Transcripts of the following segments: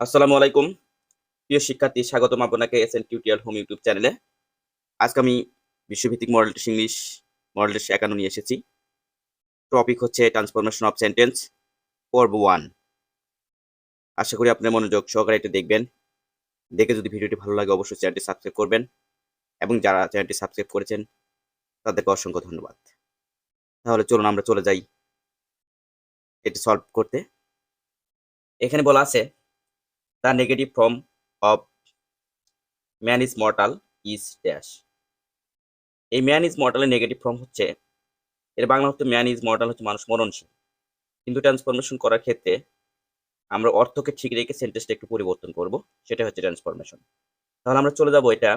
আসসালামু আলাইকুম প্রিয় শিক্ষার্থী, স্বাগতম আপনাকে এসএন টিউটোরিয়াল হোম ইউটিউব চ্যানেলে। আজকে আমি বিশ্বভিত্তিক model test English model test ৫১ নিয়ে এসেছি। টপিক হচ্ছে ট্রান্সফরমেশন অফ সেন্টেন্স পর্ব 1। আশা করি আপনার মনোযোগ সহকারে এটা দেখবেন। দেখে যদি ভিডিওটি ভালো লাগে অবশ্যই চ্যানেলটি সাবস্ক্রাইব করবেন এবং যারা চ্যানেলটি সাবস্ক্রাইব করেছেন তাদেরকে অসংখ্য ধন্যবাদ। তাহলে চলুন আমরা চলে যাই এটি সলভ করতে। এখানে বলা আছে the negative form of man is mortal is dash. এই ম্যান ইজ মর্টালের নেগেটিভ ফর্ম হচ্ছে, এর বাংলা হচ্ছে ম্যান ইজ মর্টাল হচ্ছে মানুষ মরণশীল। কিন্তু ট্রান্সফরমেশন করার ক্ষেত্রে আমরা অর্থকে ঠিক রেখে সেন্টেন্সটা একটু পরিবর্তন করব, সেটা হচ্ছে ট্রান্সফরমেশন। তাহলে আমরা চলে যাব এটা,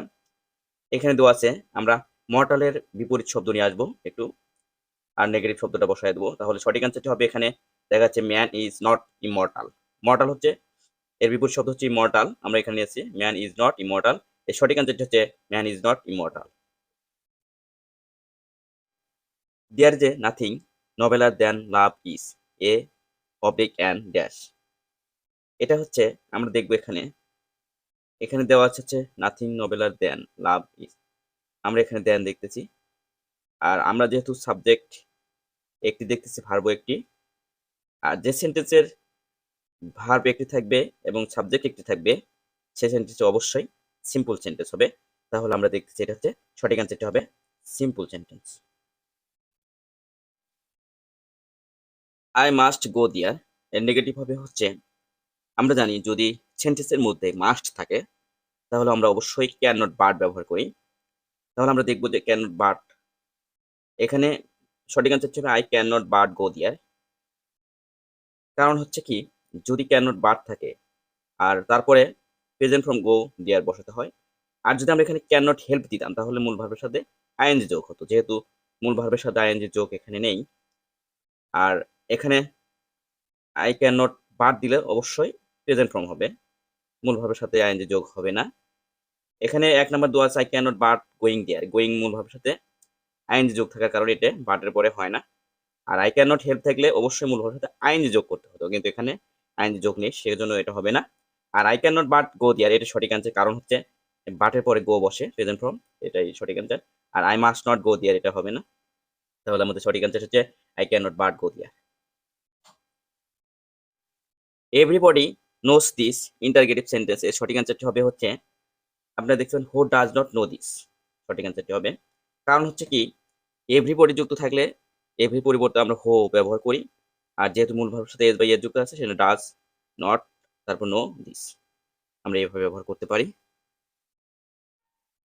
এখানে দেওয়া আছে আমরা মর্টালের বিপরীত শব্দ নিয়ে আসবো একটু, আর নেগেটিভ শব্দটা বসায় দেবো। তাহলে সঠিক অ্যান্সারটি হবে, এখানে দেখা যাচ্ছে man is not immortal. Mortal হচ্ছে এর বিপরীত শব্দ হচ্ছে ইমর্টাল, আমরা এখানে নিয়েছি ম্যান ইজ নট ইমর্টাল। এর সঠিক অ্যান্সারটি হচ্ছে man is not immortal. There is nothing nobler than love is a oblique and dash. এটা হচ্ছে আমরা দেখবো এখানে, এখানে দেওয়া আছে হচ্ছে nothing nobler than love is, আমরা এখানে দ্যান দেখতেছি। আর আমরা যেহেতু সাবজেক্ট একটি দেখতেছি, ভার্ব একটি, আর যে সেন্টেন্সের ভার্ব একটি থাকবে এবং সাবজেক্ট একটি থাকবে সেই সেন্টেন্সটি অবশ্যই সিম্পল সেন্টেন্স হবে। তাহলে আমরা দেখতেছি এটা হচ্ছে সঠিক অ্যান্সারটি হবে simple sentence. I must go দিয়ার এর নেগেটিভ হবে হচ্ছে, আমরা জানি যদি সেন্টেন্সের মধ্যে মাস্ট থাকে তাহলে আমরা অবশ্যই ক্যান নট বাট ব্যবহার করি। তাহলে আমরা দেখবো যে ক্যান নট বাট, এখানে সঠিক অ্যান্সারটি হবে আই ক্যান নট বাট গো দিয়ার। কারণ হচ্ছে কি, যদি ক্যান নট বাট থাকে আর তারপরে প্রেজেন্ট ফ্রম গো দেয়ার বসাতে হয়। আর যদি আমরা এখানে ক্যান নট হেল্প দিতাম তাহলে মূল ভার্বের সাথে আইএনজি যোগ হতো, যেহেতু মূল ভার্বের সাথে আইএনজি যোগ এখানে নেই। আর এখানে আই ক্যান নট বাট দিলে অবশ্যই প্রেজেন্ট ফর্ম হবে, মূল ভার্বের সাথে আইএনজি যোগ হবে না। এখানে ১ নাম্বার দেওয়া আছে I can not but going there, going মূল ভার্বের সাথে আইএনজি যোগ থাকার কারণে এটা বাটের পরে হয় না। আর আই ক্যান নট হেল্প থাকলে অবশ্যই মূল ভার্বের সাথে আইএনজি যোগ করতে হতো, কিন্তু এখানে আইএনজি যোগ নেই, সেজন্য এটা হবে না। আর I can not but go there এটা সঠিক অ্যান্সার, কারণ হচ্ছে বাটের পরে গো বসে প্রেজেন্ট ফর্ম, এটাই সঠিক অ্যান্সার। আর I must not go there এটা হবে না। তাহলে আমাদের সঠিক অ্যান্সার হচ্ছে I can not but go there. Everybody knows this interrogative sentence এর সঠিক অ্যান্সারটি হবে হচ্ছে, আপনারা দেখছেন who does not know this, সঠিক অ্যান্সারটি হবে। কারণ হচ্ছে কি, এভরিবডি যুক্ত থাকলে এভরি পরিবর্তে আমরা হো ব্যবহার করি, আর যেহেতু মূল ভার্বের সাথে এস বাই এস যুক্ত আছে সেজন্য ডাজ নট তারপর নো দিস, আমরা এইভাবে ব্যবহার করতে পারি।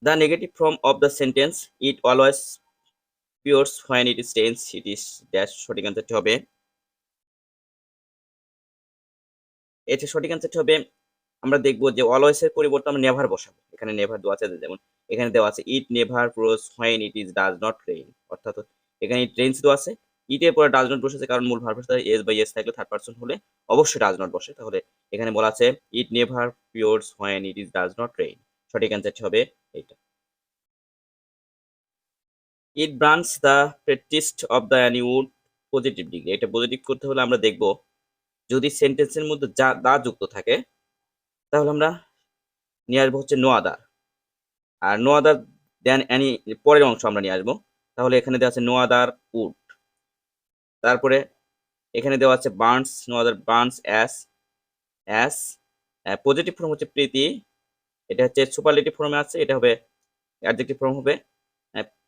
The negative form of the sentence it always pours when it is tense it is dash, সঠিক অ্যান্সারটি হবে, এটি সঠিক অ্যান্সারটি হবে, আমরা দেখবো যে অলওয়েজ এর পরিবর্তে আমরা নেভার বসাবো। এখানে নেভার দেওয়া আছে, যেমন এখানে দেওয়া আছে it never পোরস when it is does not rain, অর্থাৎ এখানে ইট রেইনস দেওয়া আছে, ইট এর পরে ডাজ নট বসেছে, কারণ মূল ভার্বের সাথে এস বাই এস থাকলে থার্ড পারসন হলে অবশ্যই ডাজ নট বসে। তাহলে এখানে বলা আছে it never pours when it is does not rain, সঠিক অ্যান্সারটি হবে এইটা। It brands the practised of the annual positive degree, এটা পজিটিভ করতে হলে আমরা দেখব যদি সেন্টেন্সের মধ্যে যা দা যুক্ত থাকে তাহলে আমরা নিয়ে আসবো হচ্ছে নো আদার, আর নো আদার দেন অ্যানি পরের অংশ আমরা নিয়ে আসবো। তাহলে এখানে দেওয়া আছে নো আদার উড, তারপরে এখানে দেওয়া আছে burns, no other burns as, as positive form হচ্ছে প্রীতি, এটা হচ্ছে সুপারলেটিভ ফর্মে আছে, এটা হবে অ্যাডজেক্টিভ ফর্ম হবে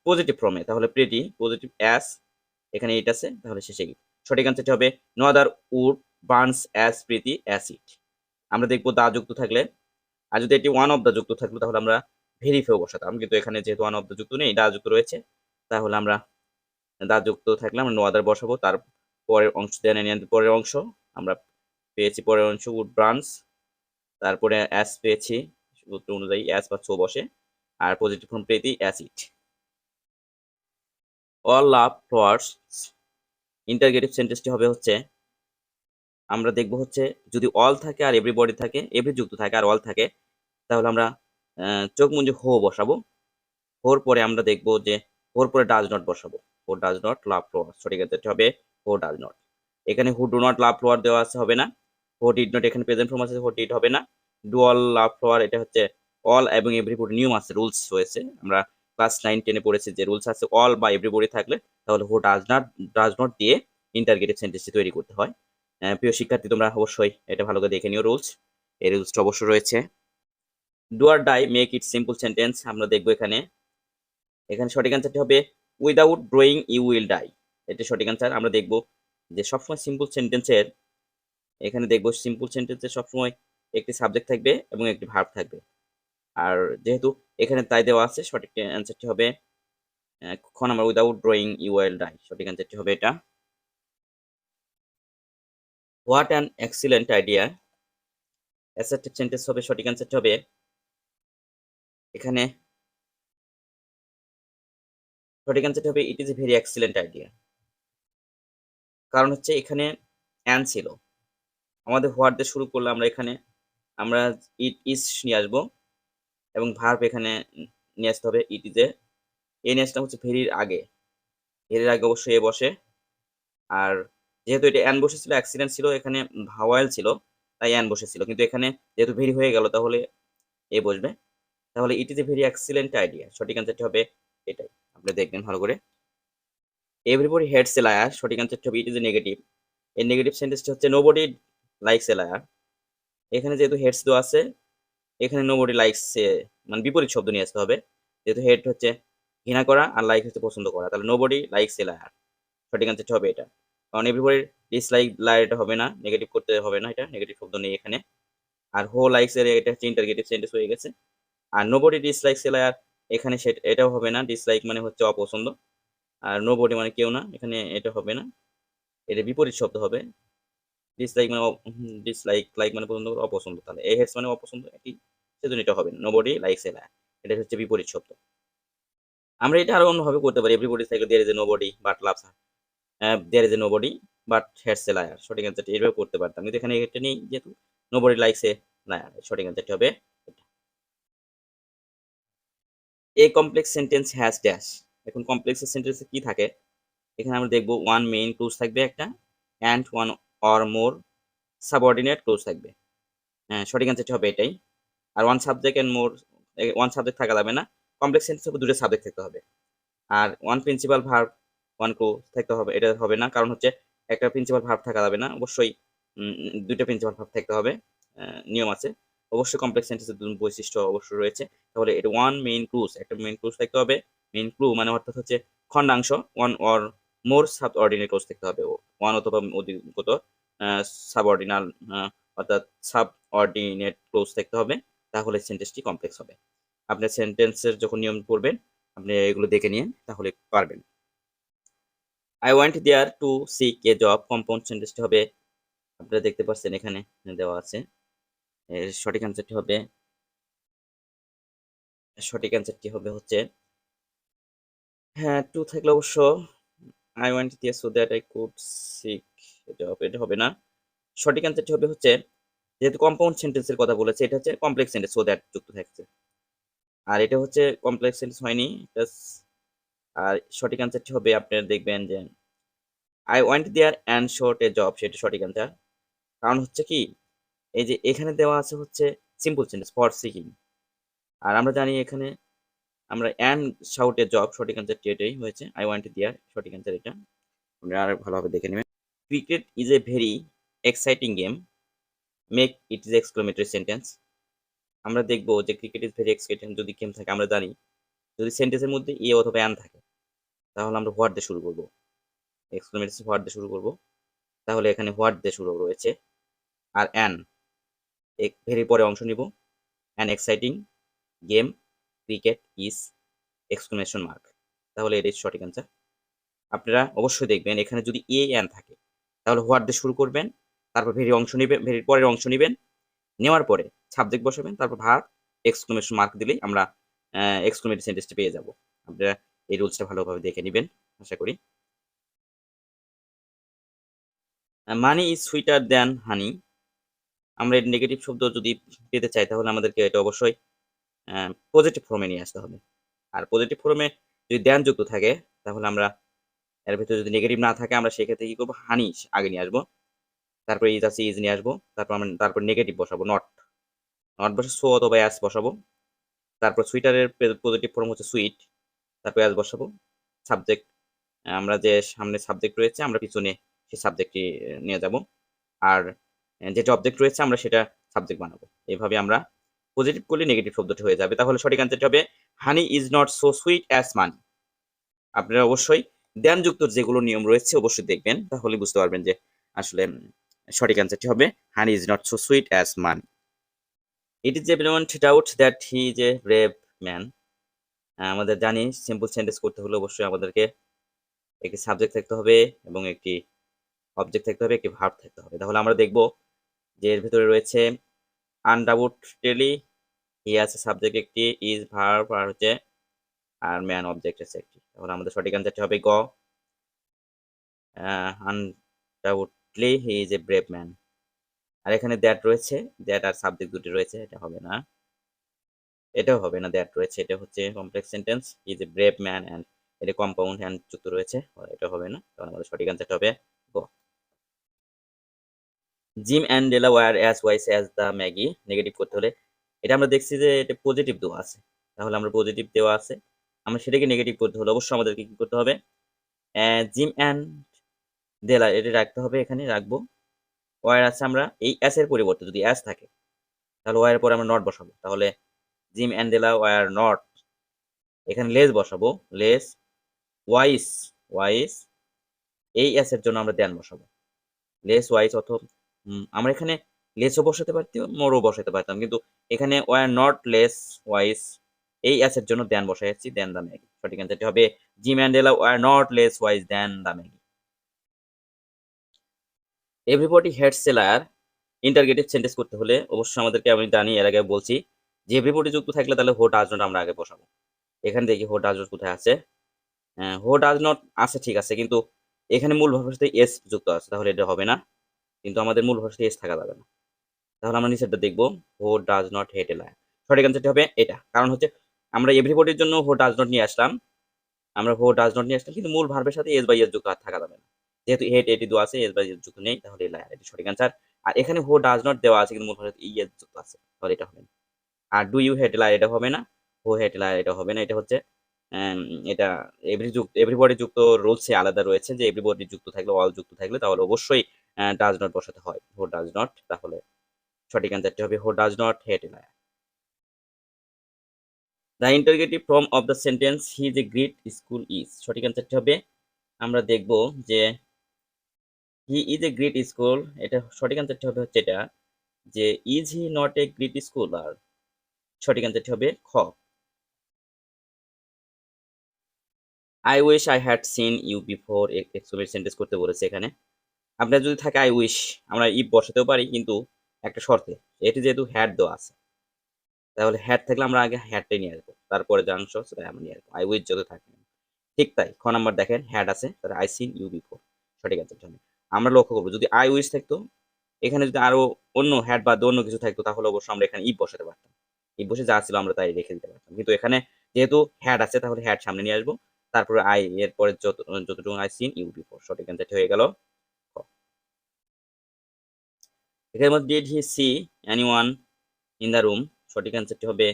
পজিটিভ ফর্মে, তাহলে প্রিটি পজিটিভ অ্যাস, এখানে এইট আছে, তাহলে শেষে কি সঠিক অ্যান্সারটি হবে no other wood burns as pretty acid. আমরা দেখবো দা যুক্ত থাকলে, আর যদি এটি ওয়ান অফ দ্য যুক্ত থাকলো তাহলে আমরা ভেরিফাই বসাতাম, কিন্তু এখানে যেহেতু ওয়ান অফ দ্য যুক্ত নেই, দা যুক্ত রয়েছে, তাহলে আমরা দা যুক্ত থাকলে আমরা নো আদার বসাবো, তার পরের অংশ দেন পরের অংশ আমরা পেয়েছি, পরের অংশ উড ব্রান্স, তারপরে অ্যাস পেয়েছি সূত্র অনুযায়ী অ্যাস বা সো বসে, আর পজিটিভ ফর্ম পেয়েছি acid. All love flowers interrogative সেন্টেন্সটি হবে হচ্ছে, আমরা দেখব হচ্ছে যদি অল থাকে আর এভরিবডি থাকে, এভরি যুক্ত থাকে আর অল থাকে, তাহলে আমরা চোখ মুঞ্জে হো বসাবো, হোর পরে আমরা দেখব যে হোর পরে ডাজ নট বসাবো, হো ডাজ নট লাভ ফ্লাওয়ার্স, সঠিক অ্যান্সারটি হবে হো ডাজ নট। এখানে who do not love flower দেওয়া আছে, হবে না, হু ডিড নট এখানে প্রেজেন্ট ফর্ম আছে, হু ডিড হবে না। ডু অল লাভ ফ্লাওয়ার এটা হচ্ছে অল এবং এভরিবডি নিয়ম আছে, রুলস রয়েছে। আমরা ক্লাস 9-10 এ পড়েছি যে রুলস আছে, অল বা এভরিবডি থাকলে তাহলে হু ডাজ নট দিয়ে ইন্টারগেটিভ সেন্টেন্সটি তৈরি করতে হয়। প্রিয় শিক্ষার্থী তোমরা অবশ্যই এটা ভালো করে দেখে নিও রুলস। এই রুলসটা অবশ্যই রয়েছে। Do or die make it simple sentence আমরা দেখবো এখানে। এখানে সঠিক অ্যান্সারটি হবে without drawing you will die. এটা সঠিক অ্যান্সার। আমরা দেখবো যে সবসময় সিম্পল সেন্টেন্সের এখানে দেখবো সিম্পল সেন্টেন্সের সবসময় একটি সাবজেক্ট থাকবে এবং একটি ভার্ব থাকবে। আর যেহেতু এখানে তাই দেওয়া আছে, সঠিক অ্যান্সারটি হবে খ number without drawing you will die. সঠিক অ্যান্সারটি হবে এটা। What an excellent idea. Assertive sentence হবে, সঠিক অ্যান্সারটি হবে এখানে সঠিক অ্যান্সারটি হবে it is a very excellent idea. কারণ হচ্ছে এখানে অ্যান ছিল, আমাদের হোয়াট দিয়ে শুরু করলে আমরা ইট ইজ নিয়ে আসবো এবং ভার্ব এখানে নিয়ে আসতে হবে ইট ইজ এ নিয়ে আসতে হচ্ছে ভেরির আগে, ভেরির আগে অবশ্যই এ বসে। আর যেহেতু এটা অ্যান বসেছিল, অ্যাক্সিডেন্ট ছিল, এখানে ভাওয়াল ছিল, তাই অ্যান বসেছিল, কিন্তু এখানে যেহেতু ভেরি হয়ে গেল তাহলে এ বসবে। তাহলে ইট is a very excellent idea, সঠিক অ্যান্সারটি হবে এটাই। আপনি দেখবেন ভালো করে। এভরিবডি হেটস এ লায়ার, সঠিক অ্যান্সারটি হবে ইট ইজ এ নেগেটিভ। এই নেগেটিভ সেন্টেন্সটি হচ্ছে নোবডি লাইকস এ লায়ার। এখানে যেহেতু হেডস দেওয়া আছে, এখানে নোবডি লাইকস এ মানে বিপরীত শব্দ নিয়ে আসতে হবে। যেহেতু হেড হচ্ছে ঘৃণা করা আর লাইক হচ্ছে পছন্দ করা, তাহলে নোবডি লাইকস এ লায়ার। সঠিক অ্যান্সারটি হবে এটা। কারণ এভরিবডি ডিসলাইক লায়ার এটা হবে না, নেগেটিভ করতে হবে না, এটা নেগেটিভ শব্দ নেই এখানে। আর হো লাইকস এর এটা হচ্ছে ইন্টারগেটিভ সেন্টেন্স হয়ে গেছে। আর নোবডি ডিসলাইকস এ লায়ার এখানে এটাও হবে না, ডিসলাইক মানে হচ্ছে অপছন্দ, আর নোবডি মানে কেউ না, এখানে এটা হবে না, এটা বিপরীত শব্দ হবে। ডিসলাইক মানে ডিসলাইক, লাইক মানে পছন্দ করা, অপছন্দ, তাহলে এ হেটস মানে অপছন্দ, একই, সেজন্য এটা হবে না। নোবডি লাইকস এ লায়ার, এটা হচ্ছে বিপরীত শব্দ। আমরা এটা আরো অন্যভাবে করতে পারি, এভরিবডি থাকলে there is a nobody but loves there is a nobody but hates a liar. সঠিক অ্যান্সারটি এভাবে করতে পারতাম, কিন্তু এখানে এটা নেই, যেহেতু নোবডি লাইকস এ লায়ার। সঠিক অ্যান্সারটি হবে এ কমপ্লেক্স সেন্টেন্স হ্যাজ ড্যাশ। এখন কমপ্লেক্স সেন্টেন্সে কি থাকে, এখানে আমরা দেখবো ওয়ান মেইন ক্লোজ থাকবে একটা, and one or more subordinate clause থাকবে। হ্যাঁ, সঠিক অ্যান্সারটি হবে এটাই। আর one subject and more, one subject থাকা যাবে না। কমপ্লেক্স সেন্টেন্স হবে দুটো সাবজেক্ট থাকতে হবে। আর one principal verb one clause থাকতে হবে, এটা হবে না, কারণ হচ্ছে একটা প্রিন্সিপাল ভার্ব থাকা যাবে না, অবশ্যই দুইটা প্রিন্সিপাল ভার্ব থাকতে হবে, নিয়ম আছে। অবশ্যই কমপ্লেক্স সেন্টেন্সের দুটো বৈশিষ্ট্য অবশ্যই রয়েছে। তাহলে এটা ওয়ান মেইন ক্লুজ, একটা মেইন ক্লুজ থাকতে হবে। মেইন ক্লু মানে অর্থাৎ হচ্ছে খণ্ডাংশ, one or more subordinate clause থাকতে হবে, ওয়ান অথবা অধিকগত সাবঅর্ডিনাল অর্থাৎ সাবঅর্ডিনেট ক্লুজ থাকতে হবে, তাহলে সেন্টেন্সটি কমপ্লেক্স হবে। আপনার সেন্টেন্সের যখন নিয়ম পড়বেন আপনি এগুলো দেখে নিন, তাহলে পারবেন। I want there to seek a job, compound সেন্টেন্সটি হবে, আপনারা দেখতে পাচ্ছেন এখানে দেওয়া আছে। এর সঠিক অ্যান্সারটি হবে হচ্ছে হ্যাঁ, টু থাকলে অবশ্য I want there so that I could seek a job, এটা হবে না। সঠিক অ্যান্সারটি হবে হচ্ছে, যেহেতু কম্পাউন্ড সেন্টেন্সের কথা বলেছে, এটা হচ্ছে কমপ্লেক্স সেন্টেন্স, সো দ্যাট যুক্ত থাকছে, আর এটা হচ্ছে কমপ্লেক্স সেন্টেন্স হয়নি। আর সঠিক অ্যান্সারটি হবে, আপনারা দেখবেন যে I want there and short a job, সেটা সঠিক অ্যান্সার। কারণ হচ্ছে কি, এই যে এখানে দেওয়া আছে হচ্ছে সিম্পল সেন্টেন্স ফর সিকিং, আর আমরা জানি এখানে আমরা অ্যান্ড শাউট এ জব, সঠিক অ্যান্সারটি এটাই হয়েছে, আই ওয়ান্ট দেয়ার, সঠিক অ্যান্সার এটা। আপনারা আর ভালোভাবে দেখে নেবেন। Cricket is a very exciting game, make it is exclamatory sentence. আমরা দেখবো যে ক্রিকেট ইজ ভেরি এক্সাইটিং যদি গেম থাকে, আমরা জানি যদি সেন্টেন্সের মধ্যে এ অথবা অ্যান থাকে তাহলে আমরা হোয়াট দিয়ে শুরু করবো, এক্সক্লেমেটরি হোয়াট দিয়ে শুরু করবো, তাহলে এখানে হোয়াট দিয়ে শুরু রয়েছে। আর অ্যান ভেরি পরে অংশ নিব, an exciting game cricket is exclamation mark, তাহলে এটাই সঠিক অ্যান্সার। আপনারা অবশ্যই দেখবেন এখানে যদি এ অ্যান থাকে তাহলে হোয়াট দিয়ে শুরু করবেন, তারপর ভেরি অংশ নেবেন, ভেরির পরের অংশ নেবেন, নেওয়ার পরে সাবজেক্ট বসাবেন, তারপর ভার্ব এক্সক্লেমেশন মার্ক দিলেই আমরা এক্সক্লেমেটরি সেন্টেন্সটি পেয়ে যাব। আপনারা এই রুলসটা ভালোভাবে দেখে নেবেন আশা করি। মানি ইজ সুইটার দ্যান হানি, আমরা এর নেগেটিভ শব্দ যদি পেতে চাই তাহলে আমাদেরকে এটা অবশ্যই পজিটিভ ফর্মে নিয়ে আসতে হবে। আর পজিটিভ ফর্মে যদি দ্যান যুক্ত থাকে তাহলে আমরা এর ভিতরে যদি নেগেটিভ না থাকে আমরা সেক্ষেত্রে কি করবো, হানি আগে নিয়ে আসবো। তারপর ইজ আছে, ইজ নিয়ে আসবো। তারপর নেগেটিভ বসাবো, নট বসে সো অথবা অ্যাস বসাবো। তারপর সুইটারের পজিটিভ ফর্ম হচ্ছে সুইট, তারপর অ্যাস বসাবো। সাবজেক্ট, আমরা যে সামনে সাবজেক্ট রয়েছে আমরা পিছনে সেই সাবজেক্টটি নিয়ে যাব, আর যেটা অবজেক্ট রয়েছে আমরা সেটা সাবজেক্ট বানাবো। এইভাবে আমরা পজিটিভ করলে নেগেটিভ শব্দটি হয়ে যাবে। তাহলে সঠিক আনসারটি হবে honey is not so sweet as money. আপনারা অবশ্যই ধ্যানযুক্ত যেগুলো নিয়ম রয়েছে অবশ্যই দেখবেন, তাহলে বুঝতে পারবেন যে আসলে সঠিক আনসারটি হবে honey is not so sweet as money. It is everyone doubt that he is a brave man. আমাদের জানি সিম্পল সেন্টেন্স করতে হলে অবশ্যই আমাদেরকে একটি সাবজেক্ট থাকতে হবে এবং একটি অবজেক্ট থাকতে হবে, একটি ভার্ব থাকতে হবে। তাহলে আমরা দেখব যে এর ভিতরে রয়েছে আনডাউটেডলি, হি আছে সাবজেক্ট একটি, ইজ ভার্ব আর হচ্ছে আর ম্যান অবজেক্ট আছে একটি। তাহলে আমাদের সঠিক আনসারটি হবে গ, undoubtedly he is a brave man. আর এখানে দ্যাট রয়েছে, দ্যাট আর সাবজেক্ট দুটি রয়েছে, এটা হবে না, এটাও হবে না, দ্যাট রয়েছে, এটা হচ্ছে complex sentence, he is a brave man and এটা কম্পাউন্ড হ্যান্ড যুক্ত রয়েছে, এটা হবে না। তাহলে আমাদের সঠিক আনসারটা হবে গ। Jim and Della were as wise as the Magi. Negative করতে হলে এটা আমরা দেখছি যে এটা পজিটিভ দেওয়া আছে, তাহলে আমরা পজিটিভ দেওয়া আছে, আমরা সেটাকে নেগেটিভ করতে হলে অবশ্যই আমাদেরকে কি করতে হবে, জিম অ্যান্ড ডেলা এটা রাখতে হবে, এখানে রাখবো। ওয়ার আছে, আমরা এই এস এর পরিবর্তে যদি এস থাকে তাহলে ওয়ার পরে আমরা নট বসাবো, তাহলে Jim and Della were not, এখানে লেস বসাবো, লেস ওয়াইস, ওয়াইস এই এস এর জন্য আমরা দেন বসাবো, লেস ওয়াইস অথবা আমরা এখানে লেসও বসাতে পারতাম, মোরও বসাতে পারতাম, কিন্তু এখানে ওয়ার নট লেস ওয়াইস এই এস এর জন্য দেন বসাইছি, দেন দা ম্যাগি। সঠিক অ্যান্সারটি হবে Jim and Della were not less wise than the Magi. Everybody hates a liar. Interrogative sentence করতে হলে অবশ্যই আমাদেরকে, আমি জানি এর আগে বলছি যে এভরিবডি যুক্ত থাকলে তাহলে হো ডাজ নট আমরা আগে বসাবো। এখানে দেখি হো ডাজ নট কোথায় আছে, হো ডাজ নট আছে ঠিক আছে, কিন্তু এখানে মূল ভার্বের সাথে এস যুক্ত আছে, তাহলে এটা হবে না, কিন্তু আমাদের মূল ভার্বের সাথে এস থাকা যাবে না। তাহলে আমরা নিচেরটা দেখবো, হো does not hate a liar. সঠিক অ্যান্সারটি হবে এটা, কারণ হচ্ছে আমরা এভরিবডির জন্য হো ডাজ নট নিয়ে আসলাম, আমরা হো ডাজ নট নিয়ে আসলাম, কিন্তু মূল ভার্বের সাথে এস বাই এস যুক্ত থাকা যাবে না, যেহেতু হেট এটি দেওয়া আছে, এস বাই এস যুক্ত নেই, তাহলে লায়ার এটি সঠিক অ্যান্সার। আর এখানে হো ডাজ নট দেওয়া আছে কিন্তু মূল ভার্বের সাথে ইএস যুক্ত আছে, তাহলে এটা হবে না। আর ডু ইউ হেট লায়ার এটা হবে না, হো হেট লায়ার এটা হবে না, এটা হচ্ছে এটা এভরিবডি যুক্ত রুলসে আলাদা রয়েছে, যে এভরিবডি যুক্ত থাকলে, অল যুক্ত থাকলে তাহলে অবশ্যই ডাজ নট বসাতে হয়, হো ডাজ নট। তাহলে সঠিক অ্যান্সারটি হবে who does not hate a liar. The interrogative form of the sentence he is a great school is. সঠিক অ্যান্সারটি হবে, আমরা দেখব যে he is a great school, এটা সঠিক অ্যান্সারটি হবে হচ্ছে এটা, যে is he not a great school, আর সঠিক অ্যান্সারটি হবে খ। I wish I had seen you before, exclamation sentence করতে বলেছে এখানে। আপনার যদি থাকে আই উইশ, আমরা ইফ বসাতেও পারি, কিন্তু একটা শর্তে, এটি যেহেতু হ্যাড দেওয়া আছে, তাহলে হ্যাড থাকলে আমরা আগে হ্যাডটাই নিয়ে আসবো, তারপরে যে অংশ সেটা আমরা নিয়ে আসবো, আই উইশ যত থাকে। ঠিক তাই, খ নাম্বার দেখেন হ্যাড আছে, তাহলে আই সিন ইউ বিফোর, সঠিক অ্যান্সারটা হবে। আমরা লক্ষ্য করবো যদি আই উইশ থাকতো, এখানে যদি আরো অন্য হ্যাড বা অন্য কিছু থাকতো, তাহলে অবশ্যই আমরা এখানে ইফ বসাতে পারতাম, ইফ বসে যা ছিল আমরা তাই রেখে দিতে পারতাম, কিন্তু এখানে যেহেতু হ্যাড আছে তাহলে হ্যাড সামনে নিয়ে আসবো, তারপরে আই এর পরে যতটুকু আই সিন ইউ বিফোর, সঠিক অ্যান্সারটি হয়ে গেল। এখানের মধ্যে did he see anyone in the room, সঠিক অ্যান্সারটি হবে,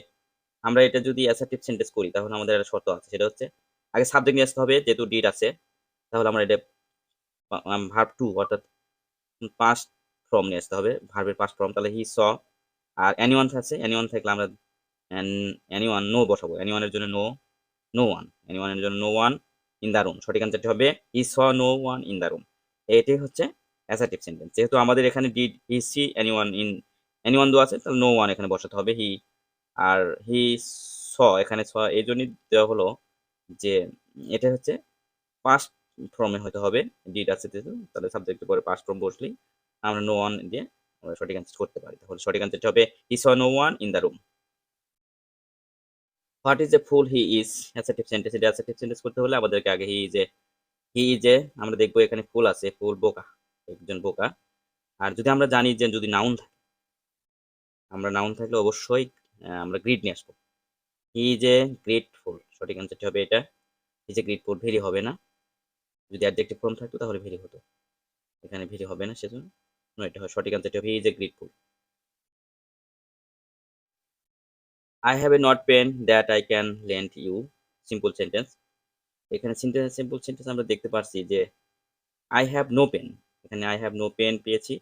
আমরা এটা যদি অ্যাসার্টিভ সেন্টেন্স করি তাহলে আমাদের একটা শর্ত আছে, সেটা হচ্ছে আগে সাবজেক্ট নিয়ে আসতে হবে, যেহেতু ডিড আছে, তাহলে আমরা এটা ভার্ব টু অর্থাৎ পাস্ট ফর্ম নিয়ে আসতে হবে, ভার্বের পাস্ট ফর্ম, তাহলে হি স। আর এনিওয়ান আছে, এনিওয়ান থাকলে আমরা এনিওয়ান নো বসাবো, এনিওয়ানের জন্য নো, নো ওয়ান, এনিওয়ানের জন্য no one in the room, সঠিক অ্যান্সারটি হবে he saw no one in the room. এটাই হচ্ছে অ্যাসার্টিভ সেন্টেন্স, যেহেতু আমাদের এখানে did he see anyone in, anyone দেওয়া আছে, তাহলে নো ওয়ান এখানে বসাতে হবে, হি আর হি স, এখানে স এই জন্যই দেওয়া হলো যে এটা হচ্ছে পাস্ট ফর্মে হতে হবে, ডিড আছে যেহেতু, তাহলে সাবজেক্টের পরে পাস্ট ফর্ম বসলেই আমরা নো ওয়ান দিয়ে আমরা সঠিক অ্যান্সার করতে পারি, তাহলে সঠিক অ্যান্সারটা হবে he saw no one in the room. What is a fool he is, assertive sentence, এটা অ্যাসার্টিভ সেন্টেন্স করতে হলে আমাদেরকে আগে হি ইজ এ, আমরা দেখবো এখানে ফুল আছে, ফুল বোকা, একজন বোকা। আর যদি আমরা জানি যে যদি নাউন থাকে, আমরা নাউন থাকলে অবশ্যই আমরা গ্রিড নিয়ে আসবো, হি ইজ এ গ্রেটফুল, সঠিক অ্যান্সারটি হবে এটা, হি ইজ এ গ্রেটফুল, ভেরি হবে না, যদি অ্যাডজেক্টিভ ফর্ম থাকতো তাহলে ভেরি হতো, এখানে ভেরি হবে না, সেজন্য এটা হয় সঠিক অ্যান্সারটি হবে he is a grateful. I have a not pen that I can lend you, simple sentence. এখানে সিম্পল সেন্টেন্স আমরা দেখতে পাচ্ছি যে আই হ্যাভ নো পেন, এখানে আই হ্যাভ নো পেন পেয়েছি,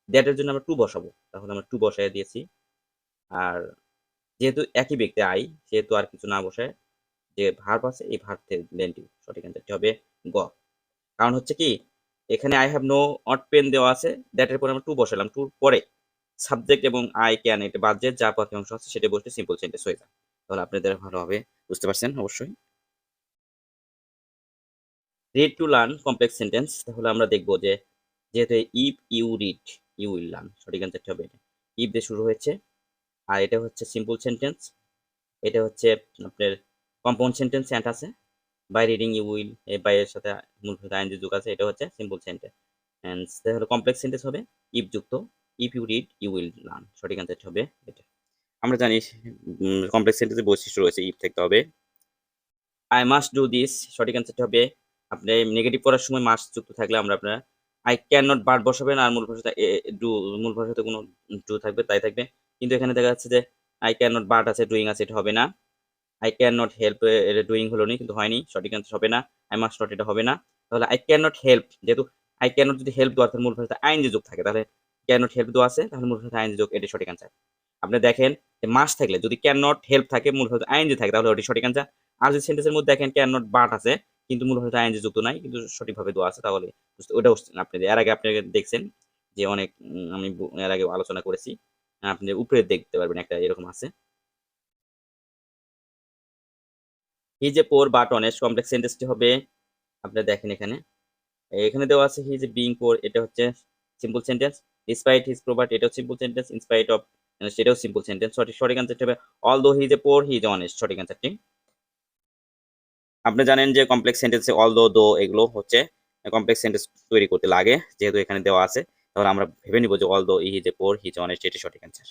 দ্যাট এর জন্য আমরা টু বসাবো, তাহলে আমরা টু বসায় দিয়েছি। আর যেহেতু একই ব্যক্তি আই, সেহেতু আর কিছু না বসায় যে ভার্ব আছে এই ভার্ব থেকে লেন্ড ইউ, সঠিক অ্যান্সারটি হবে গ। কারণ হচ্ছে কি এখানে I have no not pen দেওয়া আছে, দ্যাট এর পরে আমরা টু বসালাম, টুর পরে সাবজেক্ট এবং আই ক্যান এটা বাদ দিয়ে যা বাকি অংশ আছে সেটা বসলে সিম্পল সেন্টেন্স হয়ে যায়। তাহলে আপনাদের ভালোভাবে বুঝতে পারছেন অবশ্যই। Read to learn complex sentence, তাহলে আমরা দেখবো যে যেহেতু if you read you will learn, সঠিক অ্যান্সারটি হবে এটা। ইফ দিয়ে শুরু হয়েছে, আর এটা হচ্ছে সিম্পল সেন্টেন্স, এটা হচ্ছে আপনার কম্পাউন্ড সেন্টেন্স অ্যান্ড আছে, বাই রিডিং ইউ উইল, এই বাই এর সাথে মূল আইএনজি যুক্ত আছে, এটা হচ্ছে সিম্পল সেন্টেন্স। এন্ড তাহলে কমপ্লেক্স সেন্টেন্স হবে ইফ যুক্ত, if you read you will learn, সঠিক অ্যান্সারটি হবে এটা। আমরা জানি কমপ্লেক্স সেন্টেন্সের বৈশিষ্ট্য রয়েছে ইফ থাকতে হবে। আই মাস্ট ডু দিস, সঠিক অ্যান্সারটি হবে আপনি নেগেটিভ করার সময় মাস্ট যুক্ত থাকলে আমরা আপনার আই ক্যান নট ভার্ব বসাবেন, আর মূল ভাষাতে ডু, মূল ভাষাতে কোনো ডু থাকবে তাই থাকবে। কিন্তু এখানে দেখা যাচ্ছে যে আই ক্যান নট ভার্ব আছে, ডুইং আছে, এটা হবে না। আই ক্যান নট হেল্প, এটা ডুইং হলো নি কিন্তু হয়নি, সঠিক অ্যান্সার হবে না। আই মাস্ট নট এটা হবে না। তাহলে আই ক্যান নট হেল্প, যেহেতু আই ক্যান নট যদি হেল্প দেওয়া থাকে মূল ভাষাতে আইএনজি যোগ থাকে, তাহলে ক্যান নট হেল্প দেওয়া আছে, তাহলে মূল ভাষাতে আইএনজি যোগ, এটা সঠিক অ্যান্সার। আপনি দেখেন যে মাস্ট থাকলে যদি ক্যান নট হেল্প থাকে মূল ভাষাতে আইএনজি থাকে তাহলে ওটি সঠিক অ্যান্সার। আর যদি সেন্টেন্সের মধ্যে দেখেন ক্যান নট বাট আছে কিন্তু মূল ভাষাতে আইএনজি যুক্ত নাই কিন্তু সঠিকভাবে দেওয়া আছে, তাহলে ওটা আপনি এর আগে আপনি দেখছেন যে অনেক আমি এর আগে আলোচনা করেছি, আপনি উপরে দেখতে পারবেন একটা এরকম আছে। হি যে পোর বাট অনেস্ট, কমপ্লেক্স সেন্টেন্সটি হবে আপনি দেখেন এখানে এখানে দেওয়া আছে হি যে বিং পোর, এটা হচ্ছে simple sentence. Despite his property, এটাও সিম্পল সেন্টেন্স। ইনস্পাইট অফ, সেটাও সিম্পল সেন্টেন্স। সঠিক অ্যান্সারটি হবে অলদো হি যে পোর হি ইজ অনেস্ট, সঠিক অ্যান্সারটি। আপনি জানেন যে কমপ্লেক্স সেন্টেন্সে অলদো দো এগুলো হচ্ছে কমপ্লেক্স সেন্টেন্স তৈরি করতে লাগে, যেহেতু এখানে দেওয়া আছে তাহলে আমরা ভেবে নিব যে although he is A poor he is honest, এটি সঠিক অ্যান্সার।